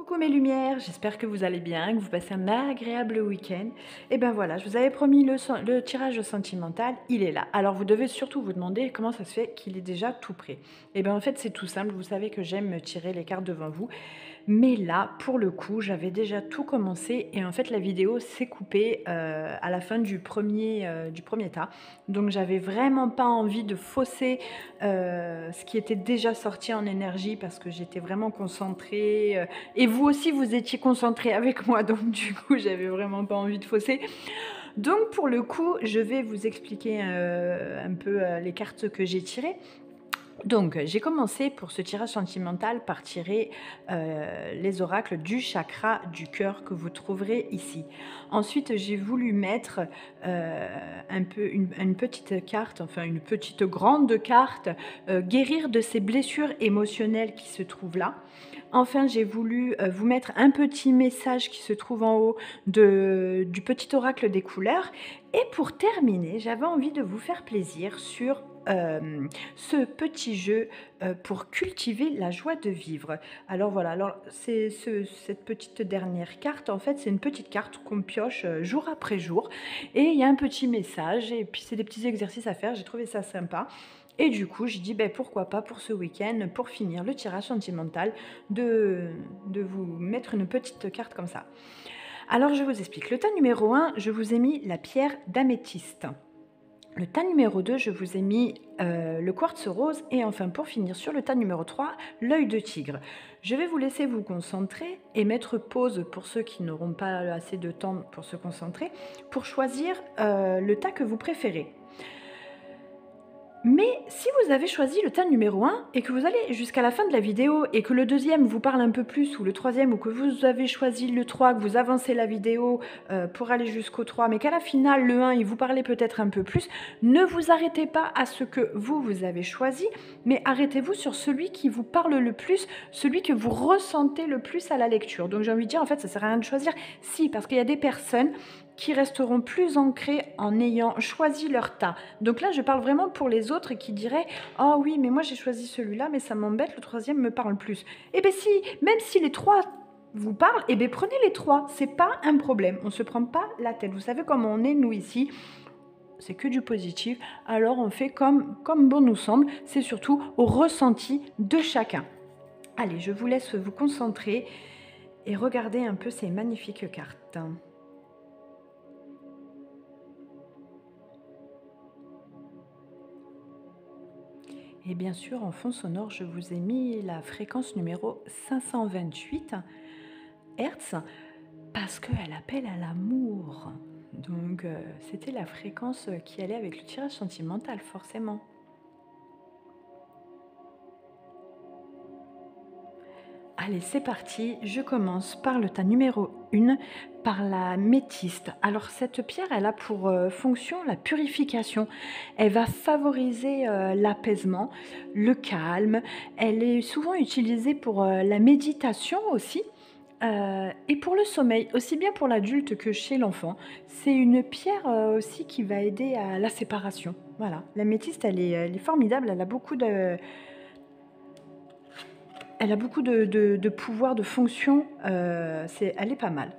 Coucou mes lumières, j'espère que vous allez bien, que vous passez un agréable week-end. Et ben voilà, je vous avais promis le tirage sentimental, il est là. Alors vous devez surtout vous demander comment ça se fait qu'il est déjà tout prêt. Et ben en fait c'est tout simple, vous savez que j'aime me tirer les cartes devant vous. Mais là, pour le coup, j'avais déjà tout commencé et en fait la vidéo s'est coupée à la fin du premier tas. Donc j'avais vraiment pas envie de fausser ce qui était déjà sorti en énergie parce que j'étais vraiment concentrée. Et vous aussi, vous étiez concentrés avec moi, donc du coup, j'avais vraiment pas envie de fausser. Donc pour le coup, je vais vous expliquer un peu les cartes que j'ai tirées. Donc, j'ai commencé pour ce tirage sentimental par tirer les oracles du chakra du cœur que vous trouverez ici. Ensuite, j'ai voulu mettre un peu une petite carte, enfin une petite grande carte, guérir de ces blessures émotionnelles qui se trouvent là. Enfin, j'ai voulu vous mettre un petit message qui se trouve en haut du petit oracle des couleurs. Et pour terminer, j'avais envie de vous faire plaisir sur ce petit jeu pour cultiver la joie de vivre. Alors voilà, cette petite dernière carte, en fait, c'est une petite carte qu'on pioche jour après jour. Et il y a un petit message, et puis c'est des petits exercices à faire, j'ai trouvé ça sympa. Et du coup, j'ai dit, ben, pourquoi pas pour ce week-end, pour finir le tirage sentimental, de vous mettre une petite carte comme ça. Alors, je vous explique. Le tas numéro 1, je vous ai mis la pierre d'améthyste. Le tas numéro 2, je vous ai mis le quartz rose. Et enfin, pour finir, sur le tas numéro 3, l'œil de tigre. Je vais vous laisser vous concentrer et mettre pause pour ceux qui n'auront pas assez de temps pour se concentrer, pour choisir le tas que vous préférez. Mais si vous avez choisi le tas numéro 1 et que vous allez jusqu'à la fin de la vidéo et que le deuxième vous parle un peu plus ou le troisième ou que vous avez choisi le 3, que vous avancez la vidéo pour aller jusqu'au 3 mais qu'à la finale le 1 il vous parlait peut-être un peu plus, ne vous arrêtez pas à ce que vous avez choisi, mais arrêtez-vous sur celui qui vous parle le plus, celui que vous ressentez le plus à la lecture. Donc j'ai envie de dire en fait ça sert à rien de choisir, si, parce qu'il y a des personnes qui resteront plus ancrés en ayant choisi leur tas. Donc là, je parle vraiment pour les autres qui diraient « Oh oui, mais moi j'ai choisi celui-là, mais ça m'embête, le troisième me parle plus. » Eh bien si, même si les trois vous parlent, eh bien prenez les trois, c'est pas un problème, on ne se prend pas la tête. Vous savez comment on est, nous ici, c'est que du positif, alors on fait comme bon nous semble, c'est surtout au ressenti de chacun. Allez, je vous laisse vous concentrer et regarder un peu ces magnifiques cartes. Et bien sûr, en fond sonore, je vous ai mis la fréquence numéro 528 Hertz parce qu'elle appelle à l'amour. Donc, c'était la fréquence qui allait avec le tirage sentimental, forcément. Allez, c'est parti. Je commence par le tas numéro 1, par la métiste. Alors, cette pierre, elle a pour fonction la purification. Elle va favoriser l'apaisement, le calme. Elle est souvent utilisée pour la méditation aussi. Et pour le sommeil, aussi bien pour l'adulte que chez l'enfant. C'est une pierre aussi qui va aider à la séparation. Voilà, la métiste, elle est formidable. Elle a beaucoup de pouvoir, de fonction, elle est pas mal.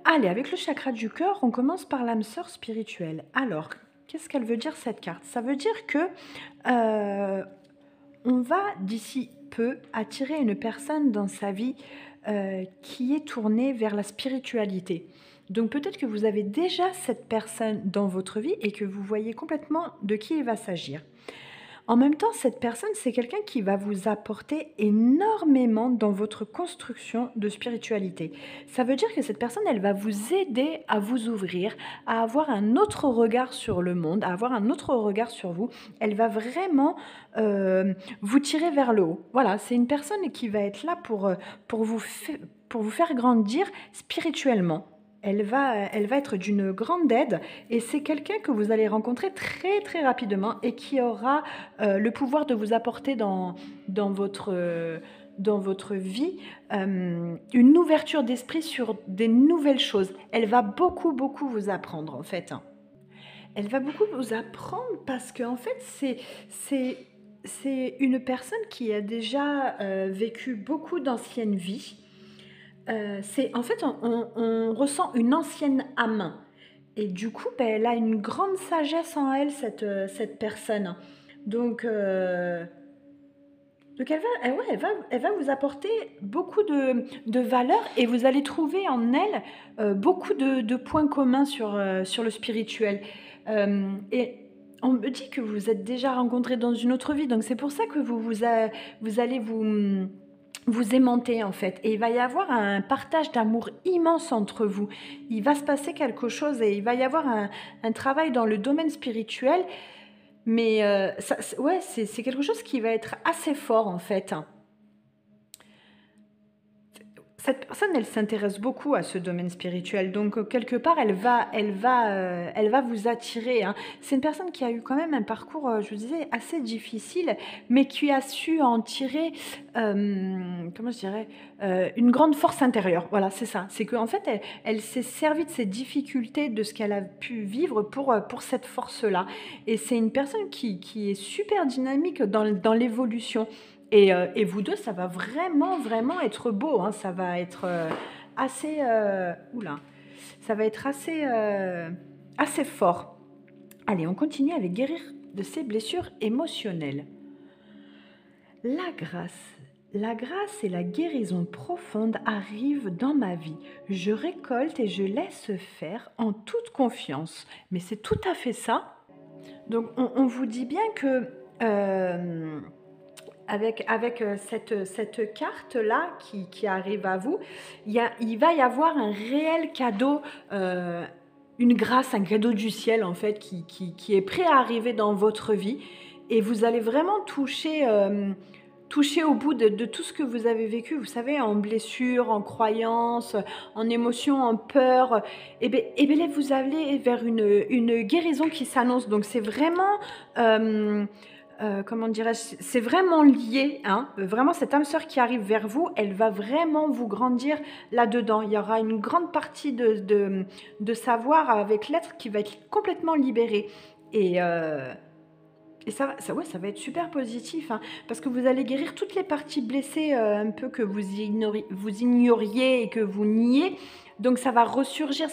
Allez, avec le chakra du cœur, on commence par l'âme sœur spirituelle. Alors, qu'est-ce qu'elle veut dire cette carte? Ça veut dire que on va d'ici peu attirer une personne dans sa vie qui est tournée vers la spiritualité. Donc peut-être que vous avez déjà cette personne dans votre vie et que vous voyez complètement de qui il va s'agir. En même temps, cette personne, c'est quelqu'un qui va vous apporter énormément dans votre construction de spiritualité. Ça veut dire que cette personne, elle va vous aider à vous ouvrir, à avoir un autre regard sur le monde, à avoir un autre regard sur vous. Elle va vraiment vous tirer vers le haut. Voilà, c'est une personne qui va être là pour vous faire grandir spirituellement. Elle va être d'une grande aide et c'est quelqu'un que vous allez rencontrer très très rapidement et qui aura le pouvoir de vous apporter dans votre vie une ouverture d'esprit sur des nouvelles choses. Elle va beaucoup beaucoup vous apprendre en fait. Elle va beaucoup vous apprendre parce qu'en fait c'est une personne qui a déjà vécu beaucoup d'anciennes vies. C'est en fait, on ressent une ancienne âme et du coup, beh, elle a une grande sagesse en elle cette personne. Donc heu donc elle va vous apporter beaucoup de valeurs et vous allez trouver en elle, beaucoup de points communs sur le spirituel. Et on me dit que vous vous êtes déjà rencontrés dans une autre vie, donc c'est pour ça que vous allez vous aimanter en fait et il va y avoir un partage d'amour immense entre vous. Il va se passer quelque chose et il va y avoir un travail dans le domaine spirituel mais ça ouais, c'est quelque chose qui va être assez fort, en fait, hein. Cette personne, elle s'intéresse beaucoup à ce domaine spirituel, donc quelque part, elle va vous attirer, hein. C'est une personne qui a eu quand même un parcours, je vous disais, assez difficile, mais qui a su en tirer, comment je dirais? Une grande force intérieure. Voilà, c'est ça. C'est qu'en fait, elle s'est servie de ses difficultés, de ce qu'elle a pu vivre pour cette force-là et c'est une personne qui est super dynamique dans l'évolution. Et vous 2, ça va vraiment, vraiment être beau, hein. Ça va être, assez, ouh ça va être assez, assez fort. Allez, on continue avec guérir de ses blessures émotionnelles. La grâce. La grâce et la guérison profonde arrivent dans ma vie. Je récolte et je laisse faire en toute confiance. Mais c'est tout à fait ça. Donc on vous dit bien que, avec cette carte-là qui arrive à vous, il va y avoir un réel cadeau, une grâce, un cadeau du ciel en fait qui est prêt à arriver dans votre vie et vous allez vraiment toucher au bout de tout ce que vous avez vécu, vous savez, en blessure, en croyance, en émotion, en peur. Et bien là, vous allez vers une guérison qui s'annonce. Donc c'est vraiment, comment dirais-je, c'est vraiment lié, hein. Vraiment, cette âme sœur qui arrive vers vous, elle va vraiment vous grandir là-dedans. Il y aura une grande partie de savoir avec l'être qui va être complètement libérée. Et, euh, et ouais, ça va être super positif, hein, parce que vous allez guérir toutes les parties blessées un peu que vous ignoriez et que vous niez. Donc ça va ressurgir,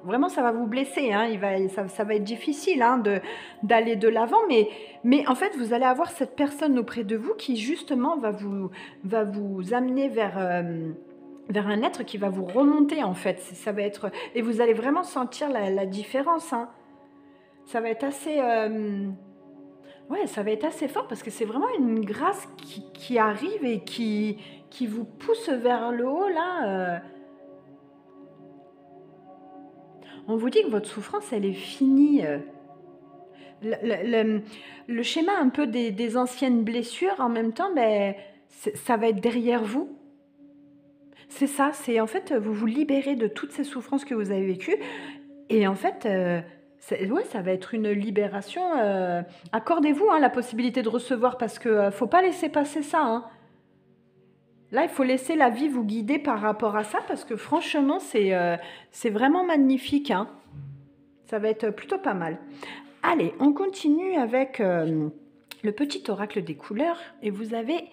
vraiment ça va vous blesser, hein, ça va être difficile hein, d'aller de l'avant, mais en fait vous allez avoir cette personne auprès de vous qui justement va vous amener vers un être qui va vous remonter en fait. Ça va être, et vous allez vraiment sentir la différence, hein. Ça va être assez... ouais, ça va être assez fort parce que c'est vraiment une grâce qui arrive et qui vous pousse vers le haut là. On vous dit que votre souffrance, elle est finie. Le, le schéma un peu des anciennes blessures, en même temps, ben, ça va être derrière vous. C'est ça, c'est en fait, vous vous libérez de toutes ces souffrances que vous avez vécues. Et en fait, ouais, ça va être une libération. Accordez-vous hein, la possibilité de recevoir parce que faut pas laisser passer ça, hein. Là, il faut laisser la vie vous guider par rapport à ça parce que franchement, c'est vraiment magnifique, hein. Ça va être plutôt pas mal. Allez, on continue avec le petit oracle des couleurs et vous avez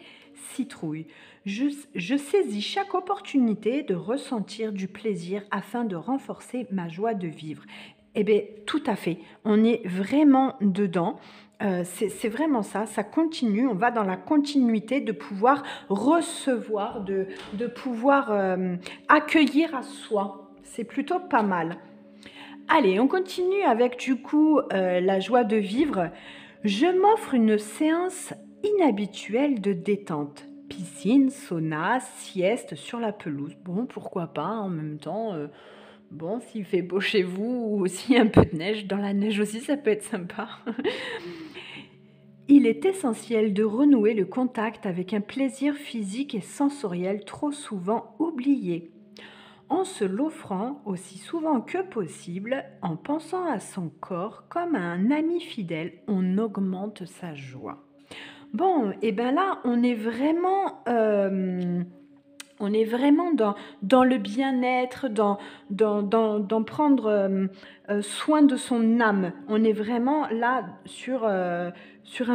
citrouille. Je saisis chaque opportunité de ressentir du plaisir afin de renforcer ma joie de vivre. Eh bien, tout à fait. On est vraiment dedans. C'est vraiment ça, ça continue, on va dans la continuité de pouvoir recevoir, de pouvoir accueillir à soi. C'est plutôt pas mal. Allez, on continue avec du coup la joie de vivre. Je m'offre une séance inhabituelle de détente. Piscine, sauna, sieste sur la pelouse. Bon, pourquoi pas en même temps. Bon, s'il fait beau chez vous ou s'il y a un peu de neige, dans la neige aussi, ça peut être sympa. Il est essentiel de renouer le contact avec un plaisir physique et sensoriel trop souvent oublié. En se l'offrant aussi souvent que possible, en pensant à son corps comme à un ami fidèle, on augmente sa joie. Bon, et bien là, on est vraiment dans le bien-être, dans prendre soin de son âme. On est vraiment là sur un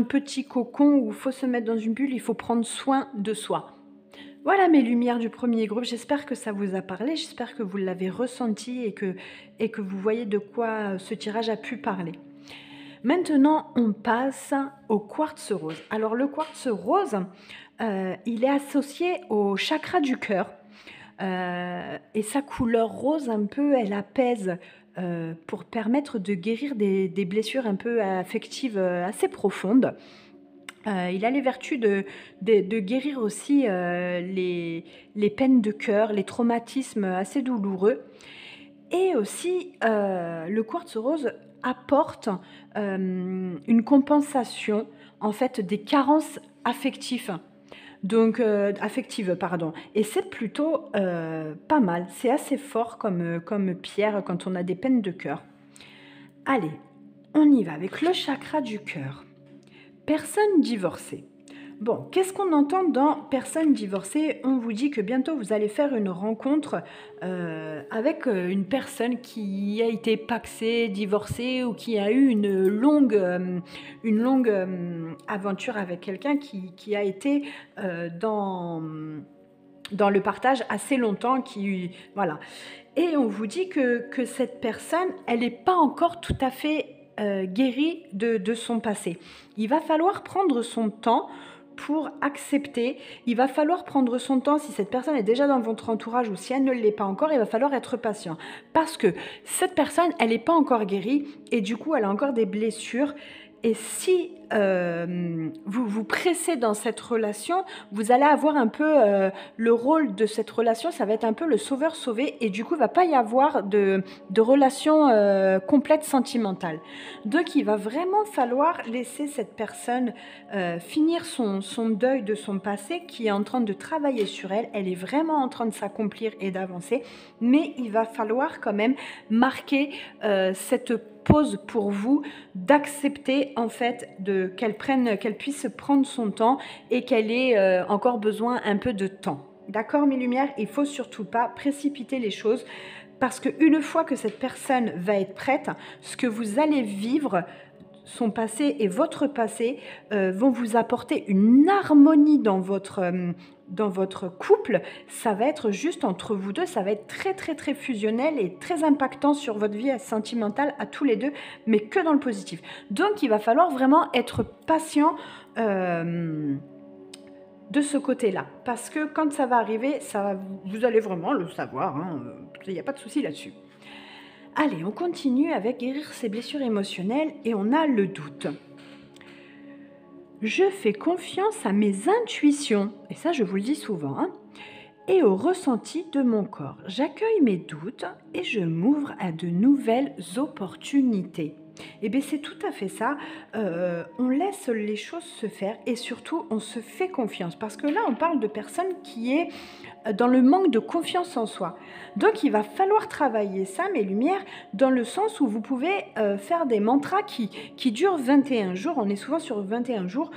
petit cocon où il faut se mettre dans une bulle, il faut prendre soin de soi. Voilà mes lumières du premier groupe. J'espère que ça vous a parlé, j'espère que vous l'avez ressenti et que vous voyez de quoi ce tirage a pu parler. Maintenant, on passe au quartz rose. Alors le quartz rose, il est associé au chakra du cœur. Et sa couleur rose un peu, elle apaise pour permettre de guérir des blessures un peu affectives assez profondes. Il a les vertus de guérir aussi les peines de cœur, les traumatismes assez douloureux. Et aussi, le quartz rose apporte une compensation en fait des carences affectives. Donc, affectives, pardon. Et c'est plutôt pas mal. C'est assez fort comme pierre quand on a des peines de cœur. Allez, on y va avec le chakra du cœur. Personne divorcée. Bon, qu'est-ce qu'on entend dans personne divorcée? On vous dit que bientôt vous allez faire une rencontre avec une personne qui a été pacsée, divorcée ou qui a eu une longue aventure avec quelqu'un qui a été dans le partage assez longtemps, voilà. Et on vous dit que cette personne, elle n'est pas encore tout à fait guérie de son passé. Il va falloir prendre son temps pour accepter. Il va falloir prendre son temps si cette personne est déjà dans votre entourage ou si elle ne l'est pas encore, il va falloir être patient. Parce que cette personne, elle n'est pas encore guérie et du coup, elle a encore des blessures. Et si vous vous pressez dans cette relation, vous allez avoir un peu le rôle de cette relation, ça va être un peu le sauveur sauvé et du coup, il ne va pas y avoir de relation complète sentimentale. Donc, il va vraiment falloir laisser cette personne finir son deuil de son passé qui est en train de travailler sur elle. Elle est vraiment en train de s'accomplir et d'avancer, mais il va falloir quand même marquer cette pause pour vous, d'accepter en fait qu'elle puisse prendre son temps et qu'elle ait encore besoin un peu de temps. D'accord mes lumières, il faut surtout pas précipiter les choses parce qu'une fois que cette personne va être prête, ce que vous allez vivre, son passé et votre passé vont vous apporter une harmonie dans votre couple. Ça va être juste entre vous deux, ça va être très très très fusionnel et très impactant sur votre vie sentimentale à tous les deux, mais que dans le positif. Donc il va falloir vraiment être patient de ce côté-là, parce que quand ça va arriver, vous allez vraiment le savoir, hein, il n'y a pas de souci là-dessus. Allez, on continue avec guérir ses blessures émotionnelles et on a le doute. Je fais confiance à mes intuitions, et ça je vous le dis souvent, hein, et au ressenti de mon corps. J'accueille mes doutes et je m'ouvre à de nouvelles opportunités. Et bien c'est tout à fait ça, on laisse les choses se faire et surtout on se fait confiance. Parce que là on parle de personne qui est dans le manque de confiance en soi. Donc il va falloir travailler ça, mes lumières, dans le sens où vous pouvez faire des mantras qui durent 21 jours, on est souvent sur 21 jours,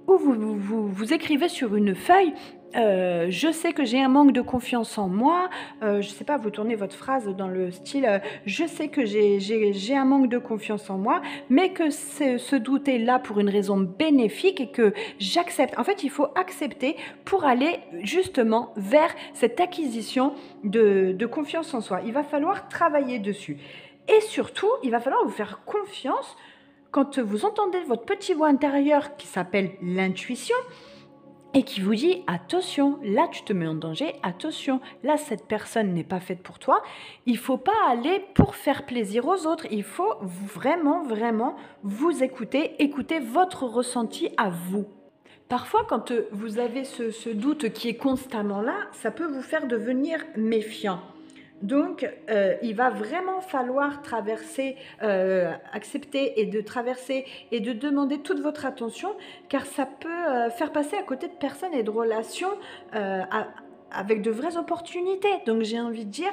où vous écrivez sur une feuille je sais que j'ai un manque de confiance en moi, je sais pas, vous tournez votre phrase dans le style je sais que j'ai un manque de confiance en moi, mais que ce doute est là pour une raison bénéfique et que j'accepte. En fait, il faut accepter pour aller justement vers cette acquisition de confiance en soi. Il va falloir travailler dessus. Et surtout, il va falloir vous faire confiance quand vous entendez votre petit voix intérieur qui s'appelle l'intuition et qui vous dit attention, là tu te mets en danger, attention, là cette personne n'est pas faite pour toi. Il ne faut pas aller pour faire plaisir aux autres, il faut vraiment, vraiment vous écouter votre ressenti à vous. Parfois, quand vous avez ce doute qui est constamment là, ça peut vous faire devenir méfiant. Donc, il va vraiment falloir accepter et de traverser et de demander toute votre attention, car ça peut faire passer à côté de personnes et de relations avec de vraies opportunités. Donc, j'ai envie de dire,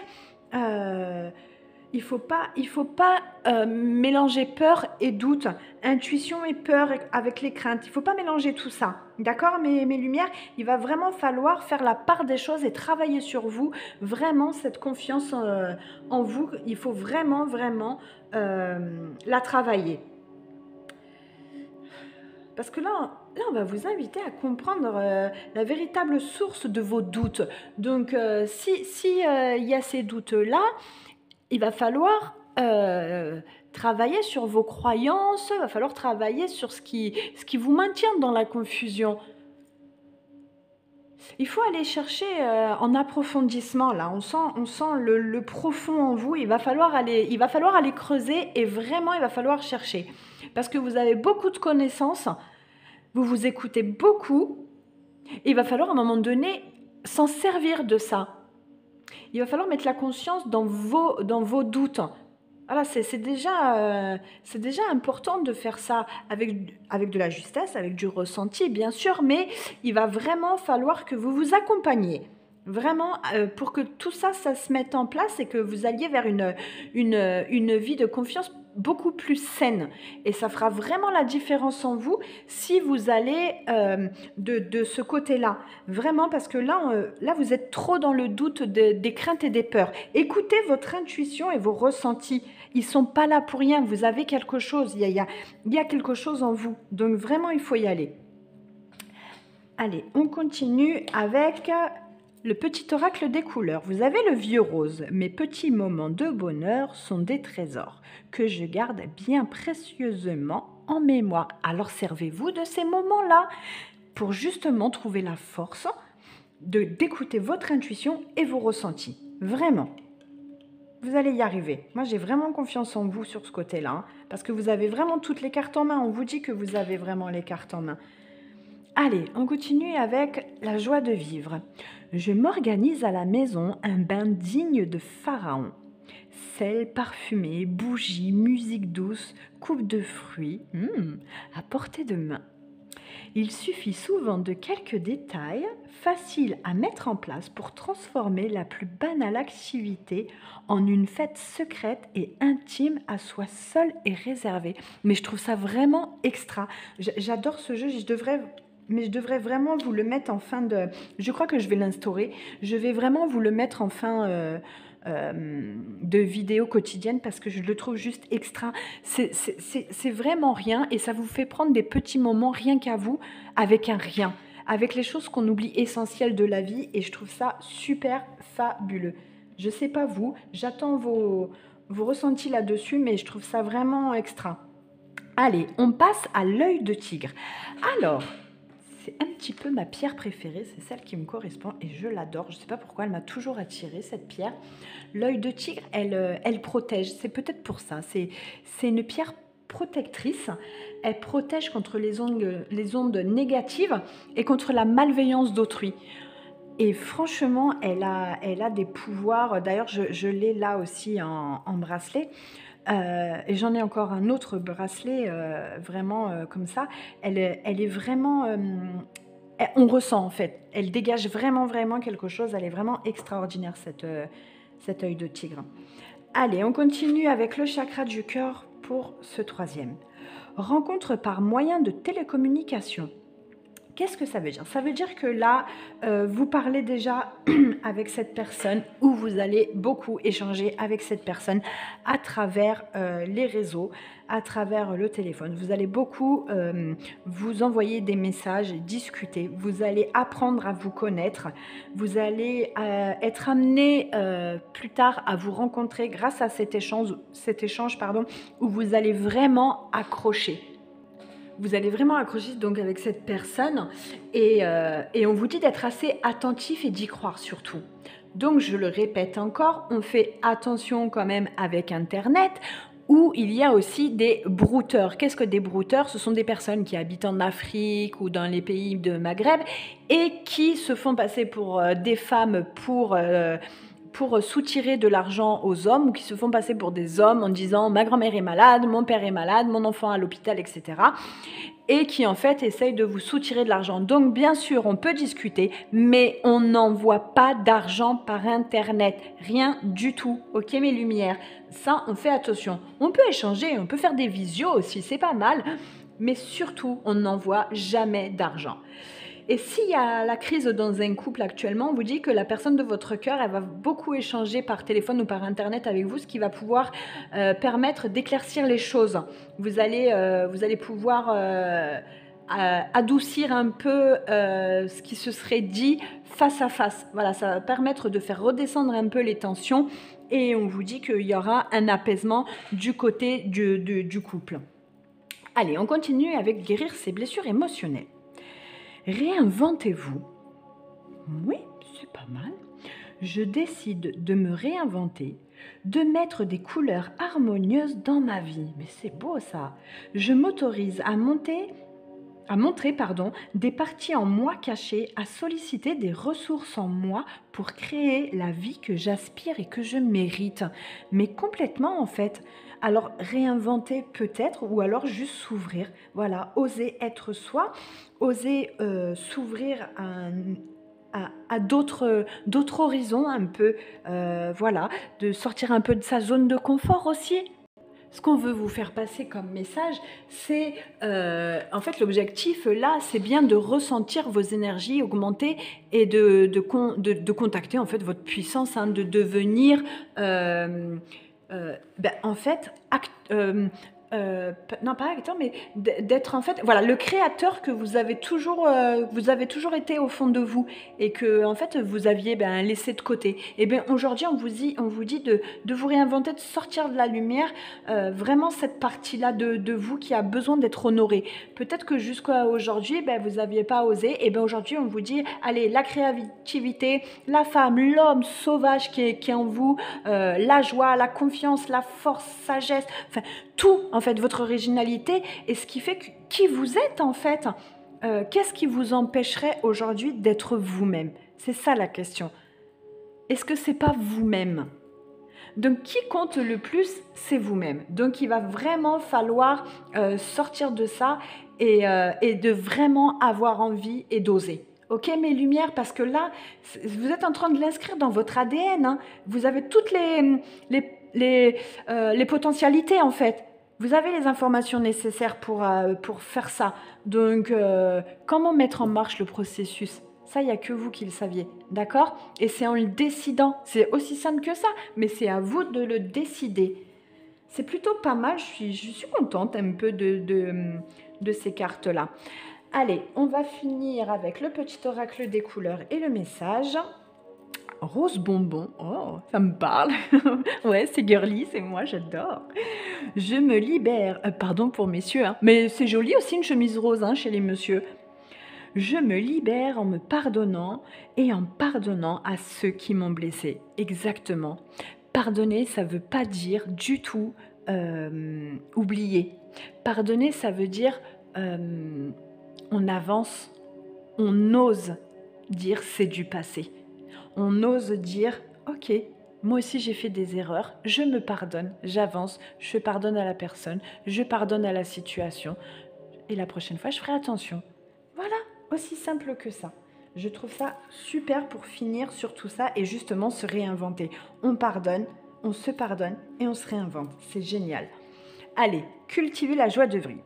il faut pas mélanger peur et doute, intuition et peur avec les craintes. Il ne faut pas mélanger tout ça. D'accord, mes lumières? Il va vraiment falloir faire la part des choses et travailler sur vous. Vraiment, cette confiance en vous, il faut vraiment, vraiment la travailler. Parce que là, là, on va vous inviter à comprendre la véritable source de vos doutes. Donc, si il y a ces doutes-là, il va falloir travailler sur vos croyances, il va falloir travailler sur ce qui vous maintient dans la confusion. Il faut aller chercher en approfondissement, là. On sent le profond en vous. Il va falloir aller creuser et vraiment, il va falloir chercher. Parce que vous avez beaucoup de connaissances, vous vous écoutez beaucoup, et il va falloir à un moment donné s'en servir de ça. Il va falloir mettre la conscience dans vos doutes. Voilà, c'est déjà important de faire ça avec de la justesse, avec du ressenti, bien sûr, mais il va vraiment falloir que vous vous accompagniez. Vraiment, pour que tout ça, ça se mette en place et que vous alliez vers une vie de confiance beaucoup plus saine. Et ça fera vraiment la différence en vous si vous allez de ce côté-là. Vraiment, parce que là, vous êtes trop dans le doute des craintes et des peurs. Écoutez votre intuition et vos ressentis. Ils ne sont pas là pour rien. Vous avez quelque chose. Il y a quelque chose en vous. Donc vraiment, il faut y aller. Allez, on continue avec le petit oracle des couleurs. Vous avez le vieux rose. Mes petits moments de bonheur sont des trésors que je garde bien précieusement en mémoire. Alors servez-vous de ces moments-là pour justement trouver la force d'écouter votre intuition et vos ressentis. Vraiment. Vous allez y arriver. Moi, j'ai vraiment confiance en vous sur ce côté-là, hein, parce que vous avez vraiment toutes les cartes en main. On vous dit que vous avez vraiment les cartes en main. Allez, on continue avec la joie de vivre. Je m'organise à la maison un bain digne de Pharaon. Sel parfumé, bougies, musique douce, coupe de fruits, à portée de main. Il suffit souvent de quelques détails faciles à mettre en place pour transformer la plus banale activité en une fête secrète et intime à soi seul et réservée. Mais je trouve ça vraiment extra. J'adore ce jeu, mais je devrais vraiment vous le mettre en fin de... Je crois que je vais l'instaurer. Je vais vraiment vous le mettre en fin de vidéo quotidienne parce que je le trouve juste extra. C'est vraiment rien et ça vous fait prendre des petits moments rien qu'à vous avec un rien, avec les choses qu'on oublie essentielles de la vie et je trouve ça super fabuleux. Je sais pas vous, j'attends vos ressentis là-dessus, mais je trouve ça vraiment extra. Allez, on passe à l'œil de tigre. Alors... c'est un petit peu ma pierre préférée, c'est celle qui me correspond et je l'adore. Je ne sais pas pourquoi, elle m'a toujours attirée, cette pierre. L'œil de tigre, elle protège, c'est peut-être pour ça. C'est une pierre protectrice, elle protège contre les ondes négatives et contre la malveillance d'autrui. Et franchement, elle a des pouvoirs. D'ailleurs, je l'ai là aussi en bracelet. Et j'en ai encore un autre bracelet vraiment comme ça. Elle est vraiment... on ressent en fait. Elle dégage vraiment quelque chose. Elle est vraiment extraordinaire cet œil de tigre. Allez, on continue avec le chakra du cœur pour ce troisième. Rencontre par moyen de télécommunication. Qu'est-ce que ça veut dire? Ça veut dire que là, vous parlez déjà avec cette personne ou vous allez beaucoup échanger avec cette personne à travers les réseaux, à travers le téléphone. Vous allez beaucoup vous envoyer des messages, discuter. Vous allez apprendre à vous connaître. Vous allez être amené plus tard à vous rencontrer grâce à cet échange où vous allez vraiment accrocher. Vous allez vraiment accrocher donc avec cette personne et on vous dit d'être assez attentif et d'y croire surtout. Donc je le répète encore, on fait attention quand même avec Internet où il y a aussi des brouteurs. Qu'est-ce que des brouteurs? Ce sont des personnes qui habitent en Afrique ou dans les pays de Maghreb et qui se font passer pour des femmes pour soutirer de l'argent aux hommes ou qui se font passer pour des hommes en disant ma grand-mère est malade, mon père est malade, mon enfant à l'hôpital, etc. Et qui en fait essayent de vous soutirer de l'argent. Donc bien sûr, on peut discuter, mais on n'envoie pas d'argent par Internet. Rien du tout. Ok mes lumières, ça on fait attention. On peut échanger, on peut faire des visios aussi, c'est pas mal. Mais surtout, on n'envoie jamais d'argent. Et s'il y a la crise dans un couple actuellement, on vous dit que la personne de votre cœur, elle va beaucoup échanger par téléphone ou par Internet avec vous, ce qui va pouvoir permettre d'éclaircir les choses. Vous allez pouvoir adoucir un peu ce qui se serait dit face à face. Voilà, ça va permettre de faire redescendre un peu les tensions et on vous dit qu'il y aura un apaisement du côté du couple. Allez, on continue avec guérir ses blessures émotionnelles. Réinventez-vous. Oui, c'est pas mal. Je décide de me réinventer, de mettre des couleurs harmonieuses dans ma vie. Mais c'est beau ça. Je m'autorise à montrer des parties en moi cachées, à solliciter des ressources en moi pour créer la vie que j'aspire et que je mérite. Mais complètement en fait. Alors réinventer peut-être ou alors juste s'ouvrir. Voilà, oser être soi, oser s'ouvrir à d'autres horizons un peu, voilà, de sortir un peu de sa zone de confort aussi. Ce qu'on veut vous faire passer comme message, c'est en fait l'objectif là, c'est bien de ressentir vos énergies augmenter et de contacter en fait votre puissance, hein, de devenir en fait non pas acteur, mais d'être en fait voilà le créateur que vous avez toujours été au fond de vous et que en fait vous aviez laissé de côté. Et bien aujourd'hui on vous dit de vous réinventer, de sortir de la lumière, vraiment cette partie là de vous qui a besoin d'être honorée. Peut-être que jusqu'à aujourd'hui vous n'aviez pas osé, et bien aujourd'hui on vous dit allez, la créativité, la femme, l'homme sauvage qui est en vous, la joie, la confiance, la force, sagesse, enfin tout, en fait, votre originalité et ce qui fait qui vous êtes, en fait. Qu'est-ce qui vous empêcherait aujourd'hui d'être vous-même? C'est ça la question. Est-ce que c'est pas vous-même? Donc, qui compte le plus, c'est vous-même. Donc, il va vraiment falloir sortir de ça et de vraiment avoir envie et d'oser. Ok, mes lumières, parce que là, vous êtes en train de l'inscrire dans votre ADN. Hein. Vous avez toutes les potentialités, en fait. Vous avez les informations nécessaires pour faire ça. Donc, comment mettre en marche le processus? Ça, il n'y a que vous qui le saviez, d'accord? Et c'est en le décidant. C'est aussi simple que ça, mais c'est à vous de le décider. C'est plutôt pas mal, je suis contente un peu de ces cartes-là. Allez, on va finir avec le petit oracle des couleurs et le message. Rose bonbon, oh, ça me parle. Ouais, c'est girly, c'est moi, j'adore. Je me libère, pardon pour messieurs, hein, mais c'est joli aussi une chemise rose chez les messieurs. Je me libère en me pardonnant et en pardonnant à ceux qui m'ont blessé. Exactement. Pardonner, ça ne veut pas dire du tout oublier. Pardonner, ça veut dire on avance, on ose dire c'est du passé. On ose dire ok, moi aussi j'ai fait des erreurs, je me pardonne, j'avance, je pardonne à la personne, je pardonne à la situation et la prochaine fois je ferai attention. Voilà. Aussi simple que ça. Je trouve ça super pour finir sur tout ça et justement se réinventer. On pardonne, on se pardonne et on se réinvente. C'est génial. Allez, cultivez la joie de vivre.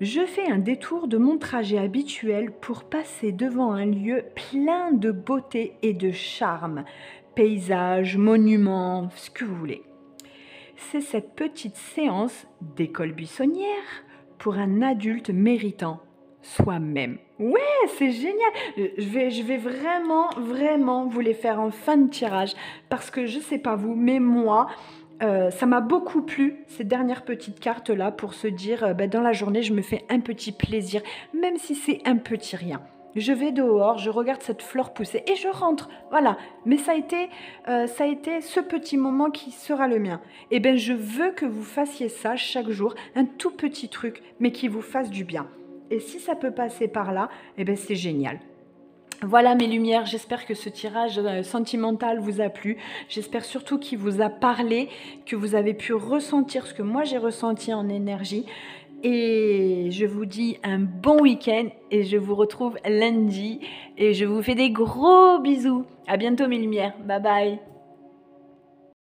Je fais un détour de mon trajet habituel pour passer devant un lieu plein de beauté et de charme. Paysage, monuments, ce que vous voulez. C'est cette petite séance d'école buissonnière pour un adulte méritant soi-même. Ouais, c'est génial. Je vais vraiment vous les faire en fin de tirage parce que je sais pas vous, mais moi, ça m'a beaucoup plu ces dernières petites cartes là pour se dire dans la journée je me fais un petit plaisir, même si c'est un petit rien. Je vais dehors, je regarde cette fleur pousser et je rentre. Voilà. Mais ça a été ce petit moment qui sera le mien. Et bien, je veux que vous fassiez ça chaque jour, un tout petit truc, mais qui vous fasse du bien. Et si ça peut passer par là, eh bien c'est génial. Voilà mes lumières, j'espère que ce tirage sentimental vous a plu. J'espère surtout qu'il vous a parlé, que vous avez pu ressentir ce que moi j'ai ressenti en énergie. Et je vous dis un bon week-end et je vous retrouve lundi. Et je vous fais des gros bisous. À bientôt mes lumières. Bye bye.